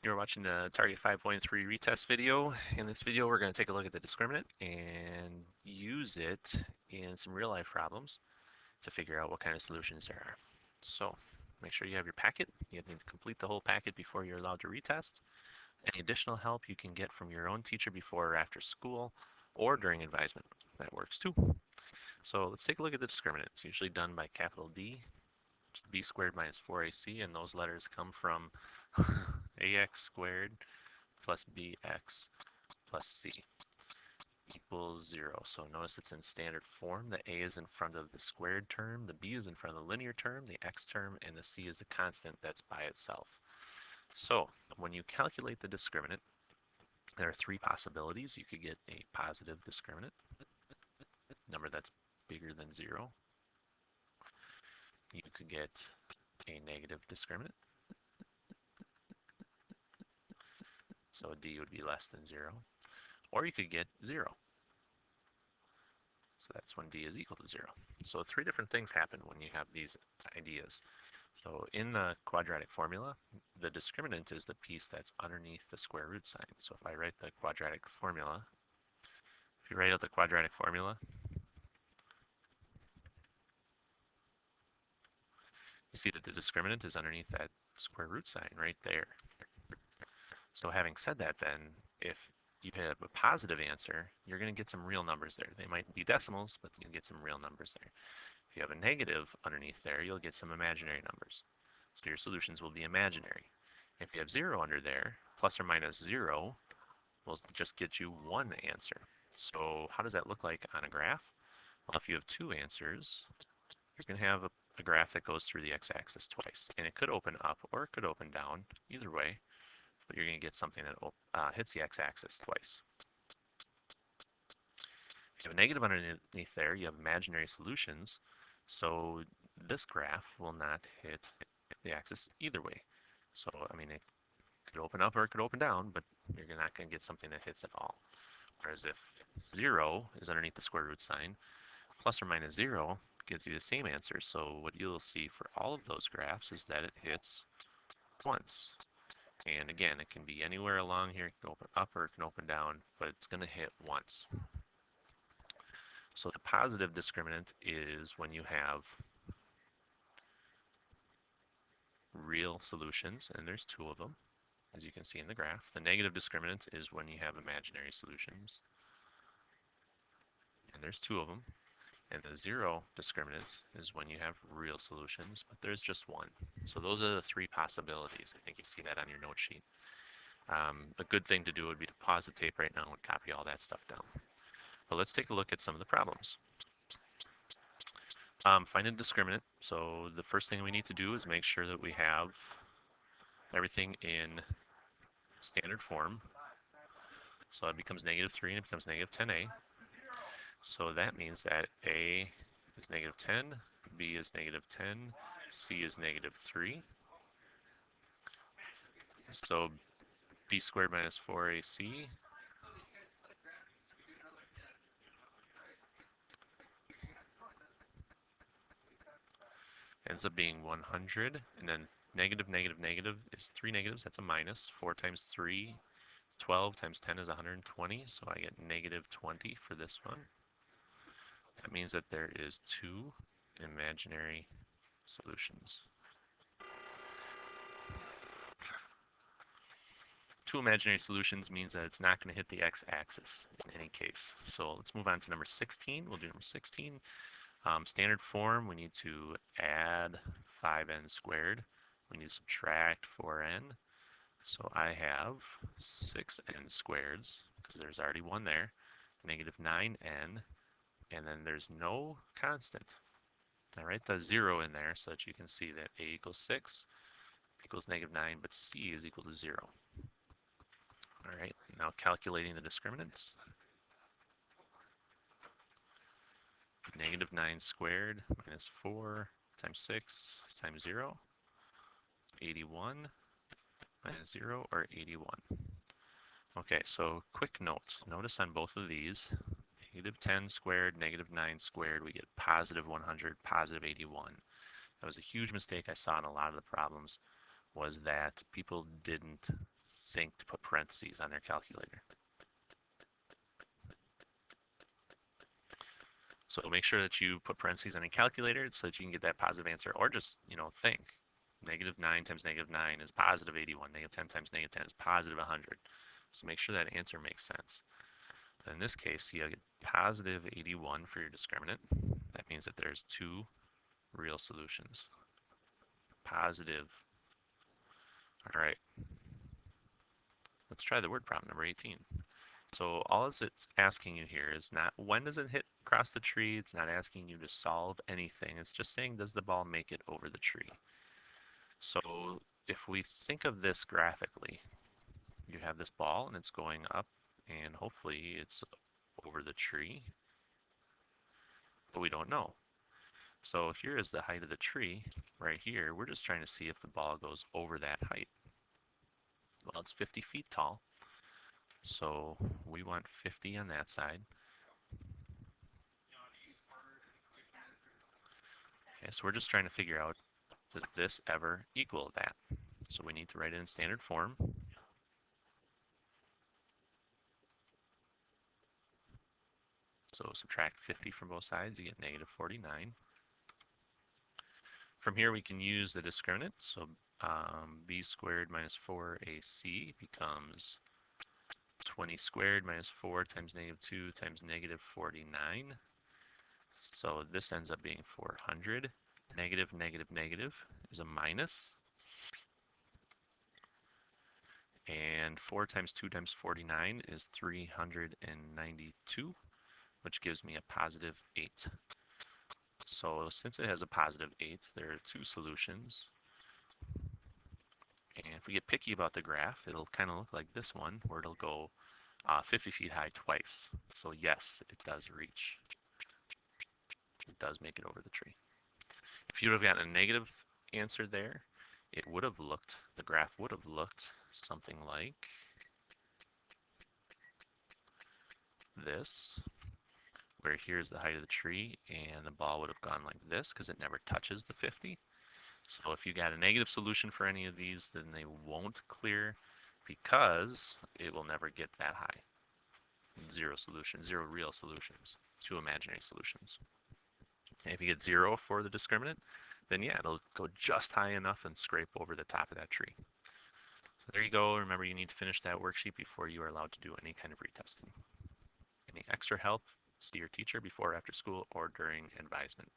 You're watching the Target 5.3 retest video. In this video, we're going to take a look at the discriminant and use it in some real life problems to figure out what kind of solutions there are. So make sure you have your packet. You need to complete the whole packet before you're allowed to retest. Any additional help you can get from your own teacher before or after school or during advisement. That works too. So let's take a look at the discriminant. It's usually done by capital D, b squared minus 4ac, and those letters come from ax squared plus bx plus c equals 0. So notice it's in standard form. The a is in front of the squared term, the b is in front of the linear term, the x term, and the c is the constant that's by itself. So when you calculate the discriminant, there are three possibilities. You could get a positive discriminant, number that's bigger than 0. You could get a negative discriminant, so d would be less than 0. Or you could get 0. So that's when d is equal to 0. So three different things happen when you have these ideas. So in the quadratic formula, the discriminant is the piece that's underneath the square root sign. So if I write the quadratic formula, if you write out the quadratic formula, you see that the discriminant is underneath that square root sign right there. So having said that, then, if you have a positive answer, you're going to get some real numbers there. They might be decimals, but you'll get some real numbers there. If you have a negative underneath there, you'll get some imaginary numbers. So your solutions will be imaginary. If you have 0 under there, plus or minus 0 will just get you one answer. So how does that look like on a graph? Well, if you have two answers, you're going to have a graph that goes through the x-axis twice. And it could open up or it could open down, either way, but you're going to get something that hits the x-axis twice. If you have a negative underneath there, you have imaginary solutions. So this graph will not hit the axis either way. So, I mean, it could open up or it could open down, but you're not going to get something that hits at all. Whereas if 0 is underneath the square root sign, plus or minus 0 gives you the same answer. So what you'll see for all of those graphs is that it hits once. And again, it can be anywhere along here. It can open up or it can open down, but it's going to hit once. So the positive discriminant is when you have real solutions, and there's two of them, as you can see in the graph. The negative discriminant is when you have imaginary solutions, and there's two of them. And the 0 discriminant is when you have real solutions, but there's just one. So those are the three possibilities. I think you see that on your note sheet. A good thing to do would be to pause the tape right now and copy all that stuff down. But let's take a look at some of the problems. Find a discriminant. So the first thing we need to do is make sure that we have everything in standard form. So it becomes -3 and it becomes -10a. So that means that a is -10, b is -10, c is -3. So b squared minus 4ac ends up being 100, and then negative, negative, negative is 3 negatives, that's a minus. 4 times 3 is 12, times 10 is 120, so I get -20 for this one. That means that there is two imaginary solutions. Two imaginary solutions means that it's not going to hit the x-axis in any case. So let's move on to number 16. We'll do number 16. Standard form, we need to add 5n squared. We need to subtract 4n. So I have 6n squareds, because there's already one there, -9n, and then there's no constant. I write the 0 in there so that you can see that a equals 6 equals -9, but c is equal to 0. All right, now calculating the discriminants. -9 squared minus 4 times 6 times 0, 81 minus 0, or 81. Okay, so quick note. Notice on both of these, -10 squared, -9 squared, we get positive 100, positive 81. That was a huge mistake I saw in a lot of the problems, was that people didn't think to put parentheses on their calculator. So make sure that you put parentheses on your calculator so that you can get that positive answer, or just, think. Negative 9 times negative 9 is positive 81. Negative 10 times negative 10 is positive 100. So make sure that answer makes sense. In this case, you get positive 81 for your discriminant. That means that there's two real solutions. Positive. All right, let's try the word problem number 18. So all it's asking you here is not when does it hit across the tree. It's not asking you to solve anything. It's just saying, does the ball make it over the tree? So if we think of this graphically, you have this ball and it's going up, and hopefully it's over the tree, but we don't know. So here is the height of the tree right here. We're just trying to see if the ball goes over that height. Well, it's 50 feet tall, so we want 50 on that side. Okay, so we're just trying to figure out, does this ever equal that? So we need to write it in standard form. So subtract 50 from both sides, you get negative 49. From here we can use the discriminant. So b squared minus 4ac becomes 20 squared minus 4 times negative 2 times negative 49. So this ends up being 400. Negative, negative, negative is a minus. And 4 times 2 times 49 is 392, which gives me a positive 8. So since it has a positive 8, there are two solutions. And if we get picky about the graph, it'll kind of look like this one, where it'll go 50 feet high twice. So yes, it does reach. It does make it over the tree. If you would have gotten a negative answer there, it would have looked, the graph would have looked something like this, where here's the height of the tree, and the ball would have gone like this because it never touches the 50. So if you got a negative solution for any of these, then they won't clear because it will never get that high. Zero solutions, zero real solutions, two imaginary solutions. And if you get 0 for the discriminant, then yeah, it'll go just high enough and scrape over the top of that tree. So there you go. Remember, you need to finish that worksheet before you are allowed to do any kind of retesting. Any extra help, see your teacher before or after school or during advisement.